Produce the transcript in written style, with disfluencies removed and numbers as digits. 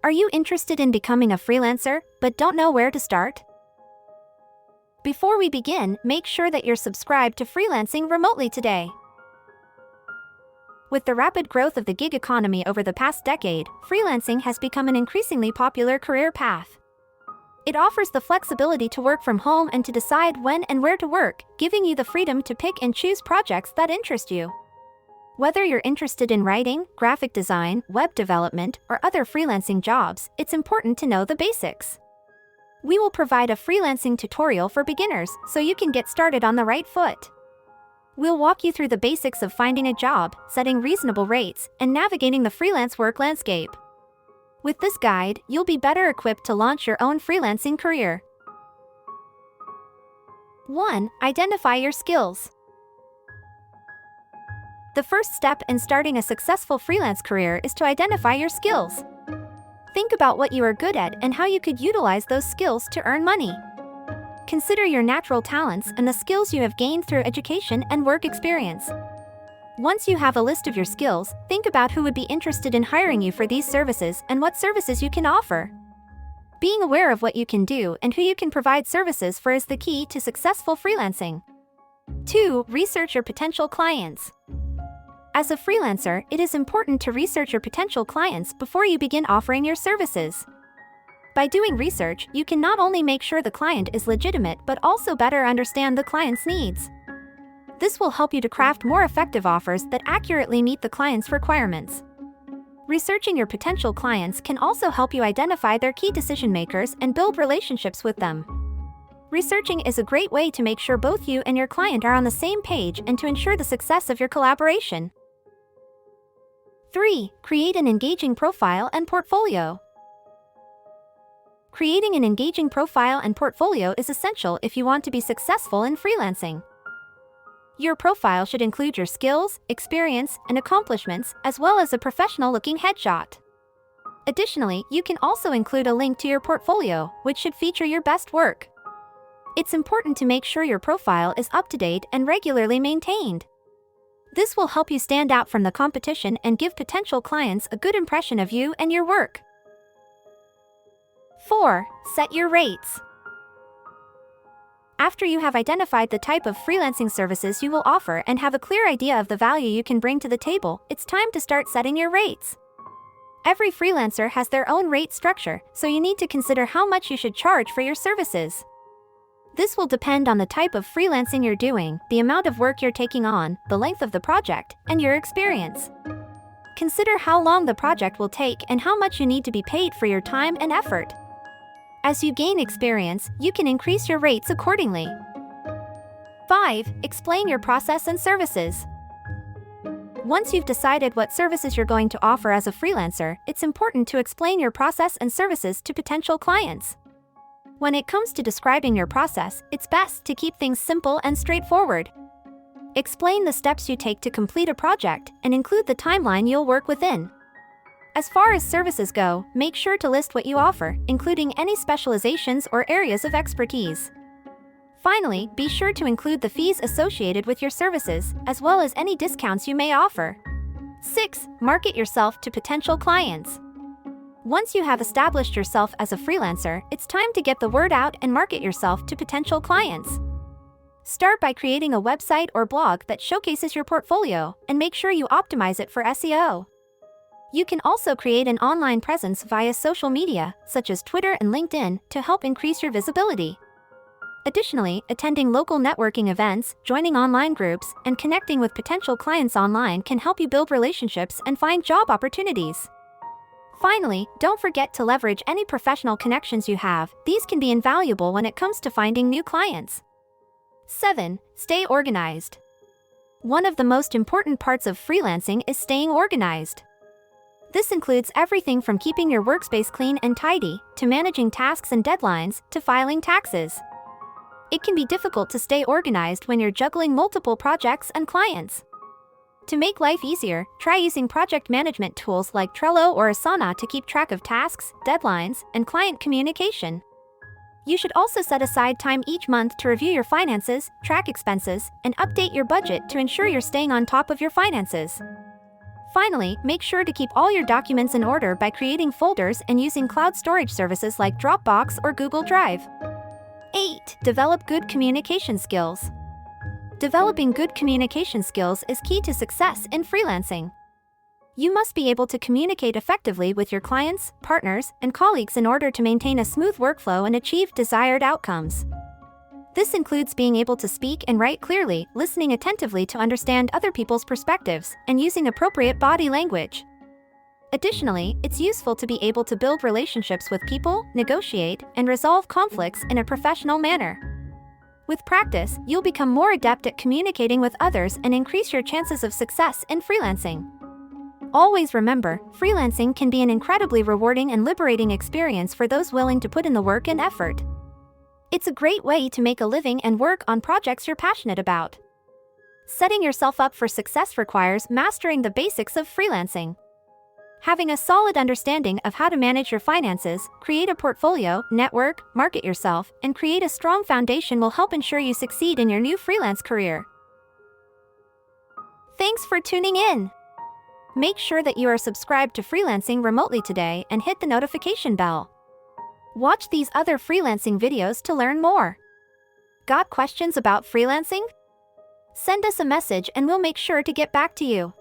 Are you interested in becoming a freelancer, but don't know where to start? Before we begin, make sure that you're subscribed to Freelancing Remotely today. With the rapid growth of the gig economy over the past decade, freelancing has become an increasingly popular career path. It offers the flexibility to work from home and to decide when and where to work, giving you the freedom to pick and choose projects that interest you. Whether you're interested in writing, graphic design, web development, or other freelancing jobs, it's important to know the basics. We will provide a freelancing tutorial for beginners so you can get started on the right foot. We'll walk you through the basics of finding a job, setting reasonable rates, and navigating the freelance work landscape. With this guide, you'll be better equipped to launch your own freelancing career. 1. Identify your skills. The first step in starting a successful freelance career is to identify your skills. Think about what you are good at and how you could utilize those skills to earn money. Consider your natural talents and the skills you have gained through education and work experience. Once you have a list of your skills, think about who would be interested in hiring you for these services and what services you can offer. Being aware of what you can do and who you can provide services for is the key to successful freelancing. 2. Research your potential clients. As a freelancer, it is important to research your potential clients before you begin offering your services. By doing research, you can not only make sure the client is legitimate but also better understand the client's needs. This will help you to craft more effective offers that accurately meet the client's requirements. Researching your potential clients can also help you identify their key decision makers and build relationships with them. Researching is a great way to make sure both you and your client are on the same page and to ensure the success of your collaboration. 3. Create an engaging profile and portfolio. Creating an engaging profile and portfolio is essential if you want to be successful in freelancing. Your profile should include your skills, experience, and accomplishments, as well as a professional-looking headshot. Additionally, you can also include a link to your portfolio, which should feature your best work. It's important to make sure your profile is up-to-date and regularly maintained. This will help you stand out from the competition and give potential clients a good impression of you and your work. 4. Set your rates. After you have identified the type of freelancing services you will offer and have a clear idea of the value you can bring to the table, it's time to start setting your rates. Every freelancer has their own rate structure, so you need to consider how much you should charge for your services. This will depend on the type of freelancing you're doing, the amount of work you're taking on, the length of the project, and your experience. Consider how long the project will take and how much you need to be paid for your time and effort. As you gain experience, you can increase your rates accordingly. 5. Explain your process and services. Once you've decided what services you're going to offer as a freelancer, it's important to explain your process and services to potential clients. When it comes to describing your process, it's best to keep things simple and straightforward. Explain the steps you take to complete a project and include the timeline you'll work within. As far as services go, make sure to list what you offer, including any specializations or areas of expertise. Finally, be sure to include the fees associated with your services, as well as any discounts you may offer. 6. Market yourself to potential clients. Once you have established yourself as a freelancer, it's time to get the word out and market yourself to potential clients. Start by creating a website or blog that showcases your portfolio, and make sure you optimize it for SEO. You can also create an online presence via social media, such as Twitter and LinkedIn, to help increase your visibility. Additionally, attending local networking events, joining online groups, and connecting with potential clients online can help you build relationships and find job opportunities. Finally, don't forget to leverage any professional connections you have. These can be invaluable when it comes to finding new clients. 7. Stay organized. One of the most important parts of freelancing is staying organized. This includes everything from keeping your workspace clean and tidy, to managing tasks and deadlines, to filing taxes. It can be difficult to stay organized when you're juggling multiple projects and clients. To make life easier, try using project management tools like Trello or Asana to keep track of tasks, deadlines, and client communication. You should also set aside time each month to review your finances, track expenses, and update your budget to ensure you're staying on top of your finances. Finally, make sure to keep all your documents in order by creating folders and using cloud storage services like Dropbox or Google Drive. 8. Develop good communication skills. Developing good communication skills is key to success in freelancing. You must be able to communicate effectively with your clients, partners, and colleagues in order to maintain a smooth workflow and achieve desired outcomes. This includes being able to speak and write clearly, listening attentively to understand other people's perspectives, and using appropriate body language. Additionally, it's useful to be able to build relationships with people, negotiate, and resolve conflicts in a professional manner. With practice, you'll become more adept at communicating with others and increase your chances of success in freelancing. Always remember, freelancing can be an incredibly rewarding and liberating experience for those willing to put in the work and effort. It's a great way to make a living and work on projects you're passionate about. Setting yourself up for success requires mastering the basics of freelancing. Having a solid understanding of how to manage your finances, create a portfolio, network, market yourself, and create a strong foundation will help ensure you succeed in your new freelance career. Thanks for tuning in. Make sure that you are subscribed to Freelancing Remotely today and hit the notification bell. Watch these other freelancing videos to learn more. Got questions about freelancing? Send us a message and we'll make sure to get back to you.